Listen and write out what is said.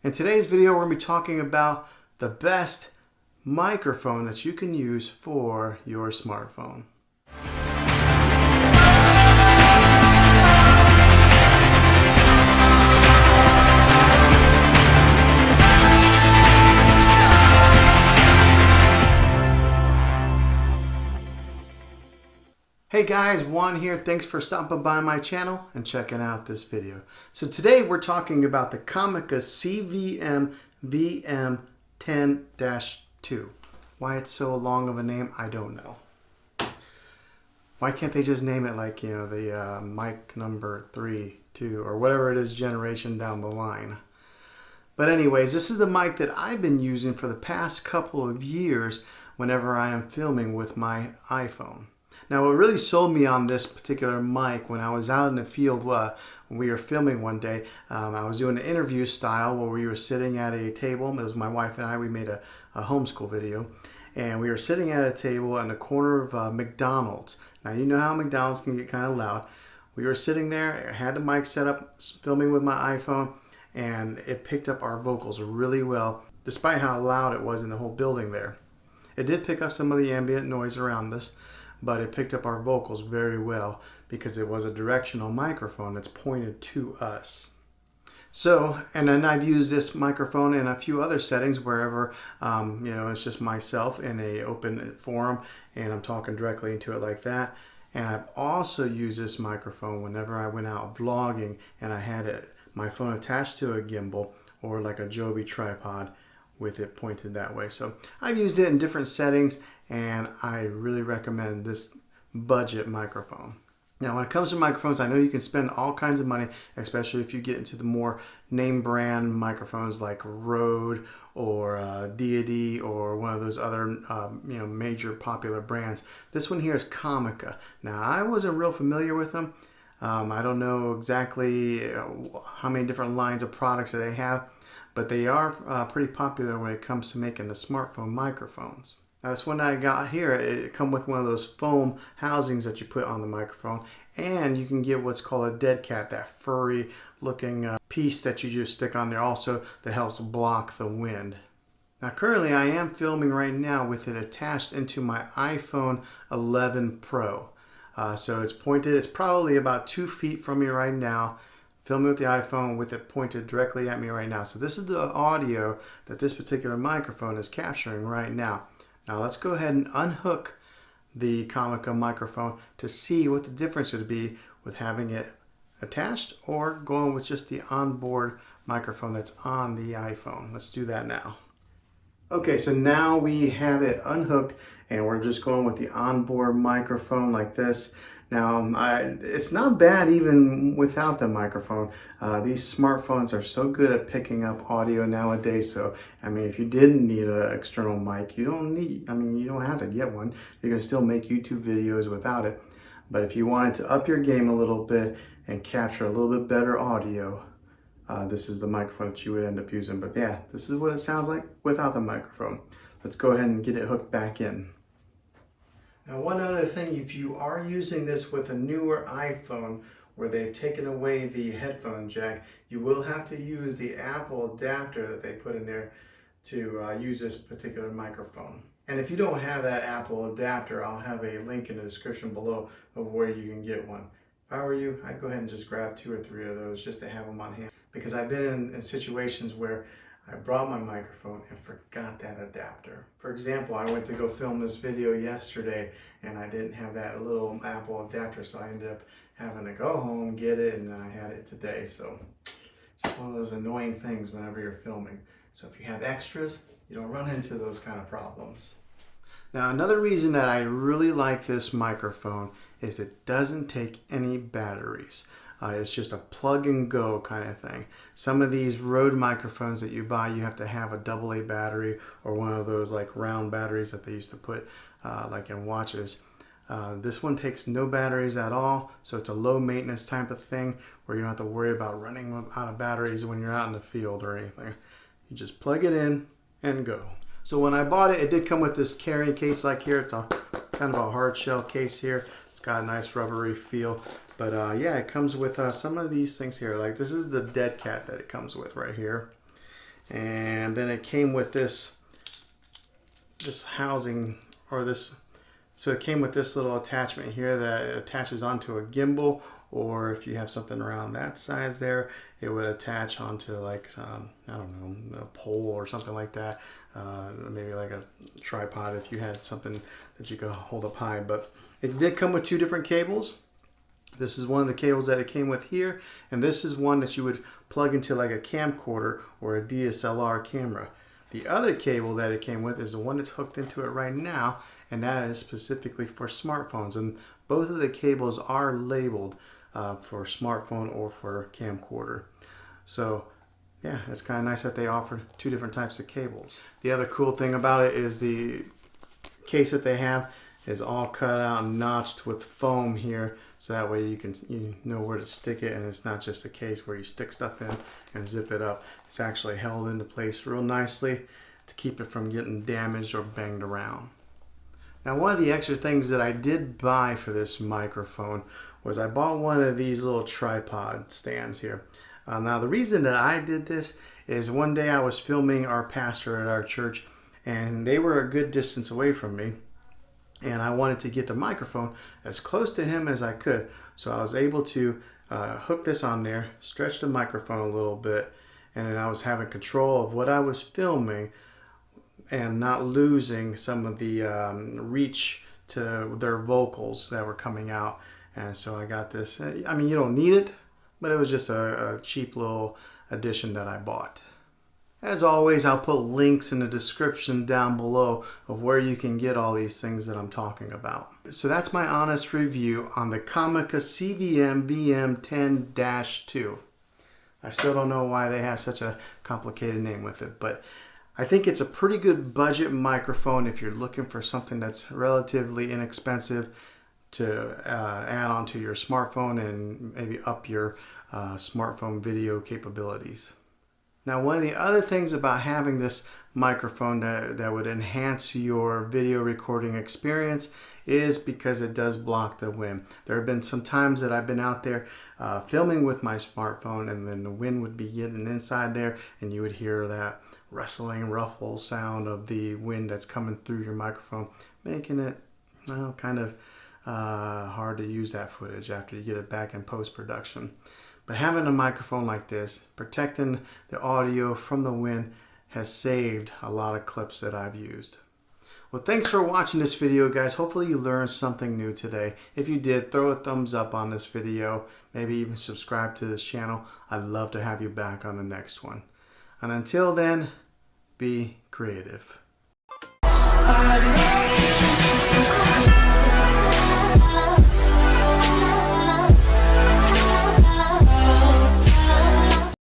In today's video, we're going to be talking about the best microphone that you can use for your smartphone. Hey guys, Juan here. Thanks for stopping by my channel and checking out this video. So today we're talking about the Comica CVM-VM10 II. Why it's so long of a name, I don't know. Why can't they just name it like, the mic number 3, 2, or whatever it is generation down the line. But anyways, this is the mic that I've been using for the past couple of years whenever I am filming with my iPhone. Now, what really sold me on this particular mic when I was out in the field when we were filming one day, I was doing an interview style where we were sitting at a table. It was my wife and I. We made a homeschool video. And we were sitting at a table in the corner of McDonald's. Now, you know how McDonald's can get kind of loud. We were sitting there, I had the mic set up, filming with my iPhone, and it picked up our vocals really well, despite how loud it was in the whole building there. It did pick up some of the ambient noise around us, but it picked up our vocals very well because it was a directional microphone that's pointed to us. So, and then I've used this microphone in a few other settings wherever, it's just myself in a open forum and I'm talking directly into it like that. And I've also used this microphone whenever I went out vlogging and I had my phone attached to a gimbal or like a Joby tripod with it pointed that way. So I've used it in different settings and I really recommend this budget microphone. Now when it comes to microphones, I know you can spend all kinds of money, especially if you get into the more name brand microphones like Rode or Deity or one of those other major popular brands. This one here is Comica. Now I wasn't real familiar with them. I don't know exactly how many different lines of products that they have, but they are pretty popular when it comes to making the smartphone microphones. Now this one I got here, it comes with one of those foam housings that you put on the microphone, and you can get what's called a dead cat, that furry looking piece that you just stick on there also that helps block the wind. Now currently I am filming right now with it attached into my iPhone 11 Pro. So it's pointed, it's probably about 2 feet from me right now, filming with the iPhone with it pointed directly at me right now. So this is the audio that this particular microphone is capturing right now. Now let's go ahead and unhook the Comica microphone to see what the difference would be with having it attached or going with just the onboard microphone that's on the iPhone. Let's do that now. Okay, so now we have it unhooked and we're just going with the onboard microphone like this. Now, it's not bad even without the microphone. These smartphones are so good at picking up audio nowadays. So, I mean, if you didn't need an external mic, you don't have to get one. You can still make YouTube videos without it. But if you wanted to up your game a little bit and capture a little bit better audio, this is the microphone that you would end up using. But yeah, this is what it sounds like without the microphone. Let's go ahead and get it hooked back in. Now one other thing, if you are using this with a newer iPhone where they've taken away the headphone jack, you will have to use the Apple adapter that they put in there to use this particular microphone. And if you don't have that Apple adapter, I'll have a link in the description below of where you can get one. If I were you, I'd go ahead and just grab 2 or 3 of those just to have them on hand. Because I've been in situations where I brought my microphone and forgot that adapter. For example, I went to go film this video yesterday and I didn't have that little Apple adapter, so I ended up having to go home, get it, and I had it today. So it's just one of those annoying things whenever you're filming. So if you have extras, you don't run into those kind of problems. Now another reason that I really like this microphone is it doesn't take any batteries. It's just a plug and go kind of thing. Some of these Rode microphones that you buy, you have to have a AA battery or one of those like round batteries that they used to put like in watches. This one takes no batteries at all, so it's a low maintenance type of thing where you don't have to worry about running out of batteries when you're out in the field or anything. You just plug it in and go. So when I bought it, it did come with this carrying case like here. It's a kind of a hard shell case here. It's got a nice rubbery feel. But yeah, it comes with some of these things here. Like this is the dead cat that it comes with right here. And then it came with this housing, or this, so it came with this little attachment here that attaches onto a gimbal, or if you have something around that size there, it would attach onto like I don't know, a pole or something like that. Maybe like a tripod if you had something that you could hold up high. But it did come with two different cables. This is one of the cables that it came with here, and this is one that you would plug into like a camcorder or a DSLR camera. The other cable that it came with is the one that's hooked into it right now, and that is specifically for smartphones. And both of the cables are labeled for smartphone or for camcorder. So yeah, it's kind of nice that they offer two different types of cables. The other cool thing about it is the case that they have is all cut out and notched with foam here, so that way you know where to stick it, and it's not just a case where you stick stuff in and zip it up. It's actually held into place real nicely to keep it from getting damaged or banged around. Now, one of the extra things that I did buy for this microphone was I bought one of these little tripod stands here. Now, the reason that I did this is one day I was filming our pastor at our church, and they were a good distance away from me. And I wanted to get the microphone as close to him as I could. So I was able to hook this on there, stretch the microphone a little bit, and then I was having control of what I was filming and not losing some of the reach to their vocals that were coming out. And so I got this. I mean, you don't need it, but it was just a cheap little addition that I bought. As always, I'll put links in the description down below of where you can get all these things that I'm talking about. So that's my honest review on the Comica CVM-VM10 II. I still don't know why they have such a complicated name with it, but I think it's a pretty good budget microphone if you're looking for something that's relatively inexpensive to add onto your smartphone and maybe up your smartphone video capabilities. Now, one of the other things about having this microphone that would enhance your video recording experience is because it does block the wind. There have been some times that I've been out there filming with my smartphone, and then the wind would be getting inside there, and you would hear that rustling, ruffle sound of the wind that's coming through your microphone, making it, well, kind of hard to use that footage after you get it back in post-production. But having a microphone like this, protecting the audio from the wind, has saved a lot of clips that I've used. Well, thanks for watching this video, guys. Hopefully you learned something new today. If you did, throw a thumbs up on this video. Maybe even subscribe to this channel. I'd love to have you back on the next one. And until then, be creative.